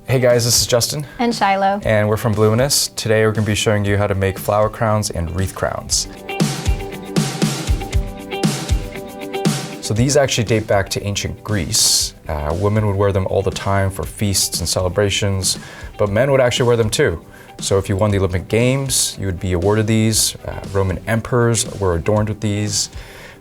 Hey guys, this is Justin. And Shiloh. And we're from Bloominous. Today we're going to be showing you how to make flower crowns and wreath crowns. So these actually date back to ancient Greece. Women would wear them all the time for feasts and celebrations, but men would actually wear them too. So if you won the Olympic Games, you would be awarded these. Roman emperors were adorned with these.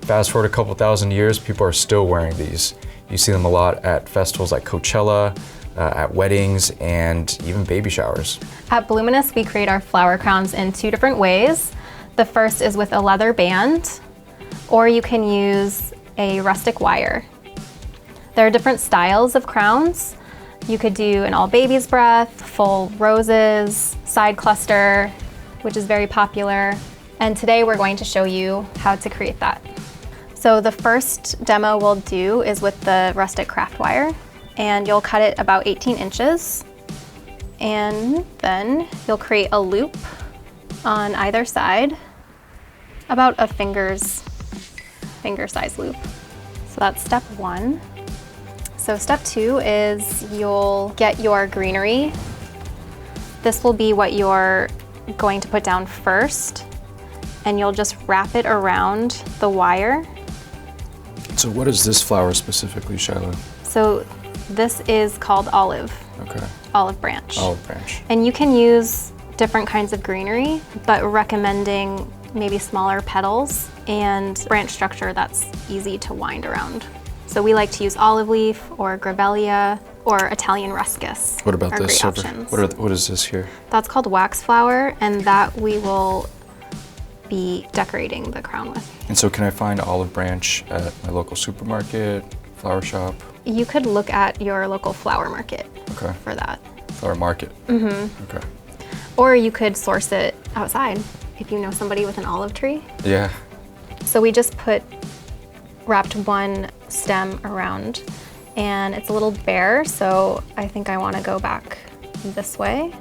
Fast forward a couple thousand years, people are still wearing these. You see them a lot at festivals like Coachella, at weddings, and even baby showers. At Bloominous, we create our flower crowns in two different ways. The first is with a leather band, or you can use a rustic wire. There are different styles of crowns. You could do an all baby's breath, full roses, side cluster, which is very popular. And today we're going to show you how to create that. So the first demo we'll do is with the rustic craft wire, and you'll cut it about 18 inches. And then you'll create a loop on either side, about a finger size loop. So that's step one. So step two is you'll get your greenery. This will be what you're going to put down first, and you'll just wrap it around the wire. So what is this flower specifically, Shiloh? So this is called olive. Okay. Olive branch. Olive branch. And you can use different kinds of greenery, but recommending maybe smaller petals and branch structure that's easy to wind around. So we like to use olive leaf or grevillea or Italian ruscus. What about this? Great options. What is this here? That's called wax flower, and that we will be decorating the crown with. And so can I find olive branch at my local supermarket, flower shop? You could look at your local flower market Okay. for that. Flower market? Mm-hmm. Okay. Or you could source it outside if you know somebody with an olive tree. Yeah. So we just wrapped one stem around, and it's a little bare, so I think I want to go back this way.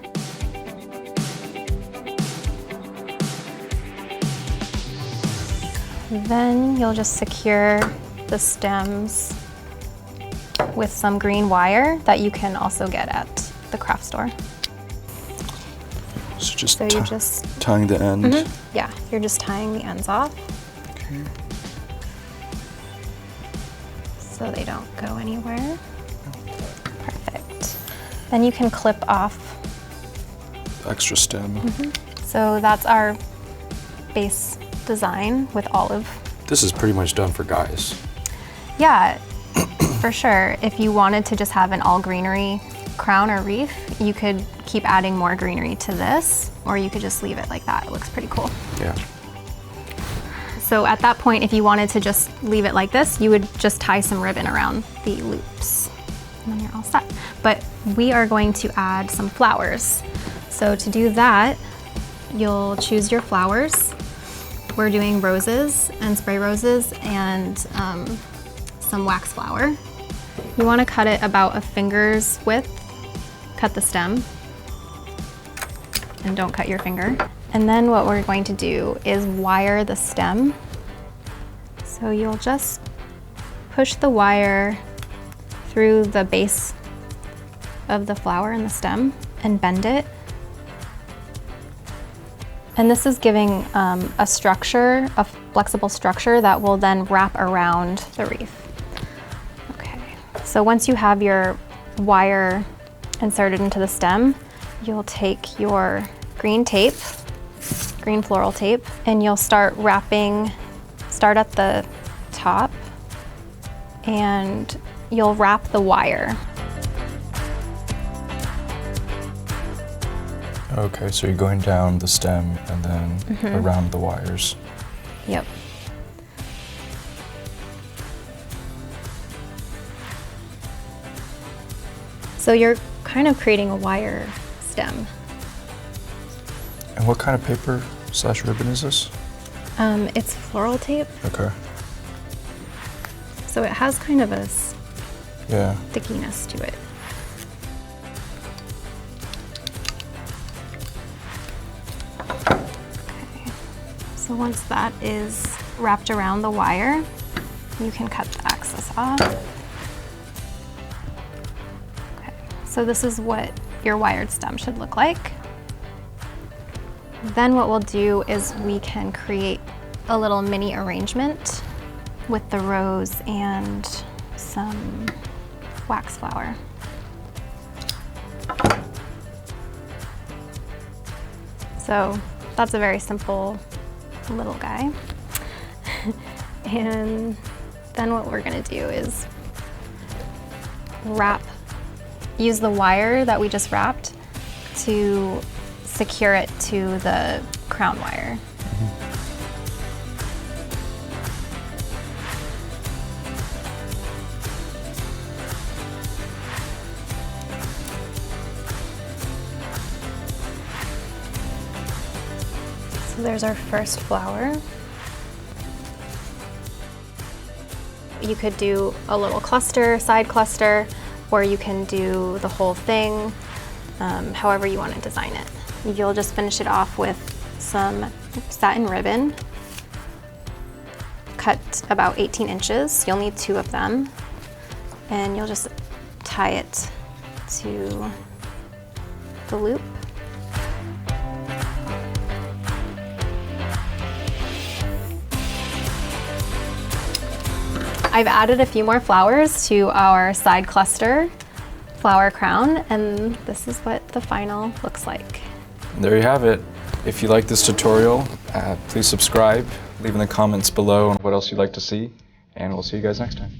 Then you'll just secure the stems with some green wire that you can also get at the craft store. So you're just tying the end? Mm-hmm. Yeah, you're just tying the ends off. Okay. So they don't go anywhere. Perfect. Then you can clip off The extra stem. Mm-hmm. So that's our base design with olive. This is pretty much done for guys. Yeah, for sure. If you wanted to just have an all greenery crown or wreath, you could keep adding more greenery to this, or you could just leave it like that. It looks pretty cool. Yeah. So at that point, if you wanted to just leave it like this, you would just tie some ribbon around the loops, and then you're all set. But we are going to add some flowers. So to do that, you'll choose your flowers. We're doing roses and spray roses and some wax flower. You want to cut it about a finger's width. Cut the stem, and don't cut your finger. And then what we're going to do is wire the stem. So you'll just push the wire through the base of the flower and the stem and bend it. And this is giving a structure, a flexible structure that will then wrap around the wreath. Okay, so once you have your wire inserted into the stem, you'll take your green tape, green floral tape, and you'll start wrapping, start at the top, and you'll wrap the wire. Okay, so you're going down the stem and then around the wires. Yep. So you're kind of creating a wire stem. And what kind of paper / ribbon is this? It's floral tape, Okay. so it has kind of a Yeah. stickiness to it. Okay. So once that is wrapped around the wire, you can cut the excess off. Okay. So So this is what your wired stem should look like. Then what we'll do is we can create a little mini arrangement with the rose and some wax flower. So that's a very simple little guy. And then what we're gonna do is use the wire that we just wrapped to secure it to the crown wire. So there's our first flower. You could do a little cluster, side cluster, or you can do the whole thing, however you want to design it. You'll just finish it off with some satin ribbon, cut about 18 inches. You'll need 2 of them, and you'll just tie it to the loop. I've added a few more flowers to our side cluster flower crown, and this is what the final looks like. There you have it. If you like this tutorial, please subscribe, leave in the comments below on what else you'd like to see, and we'll see you guys next time.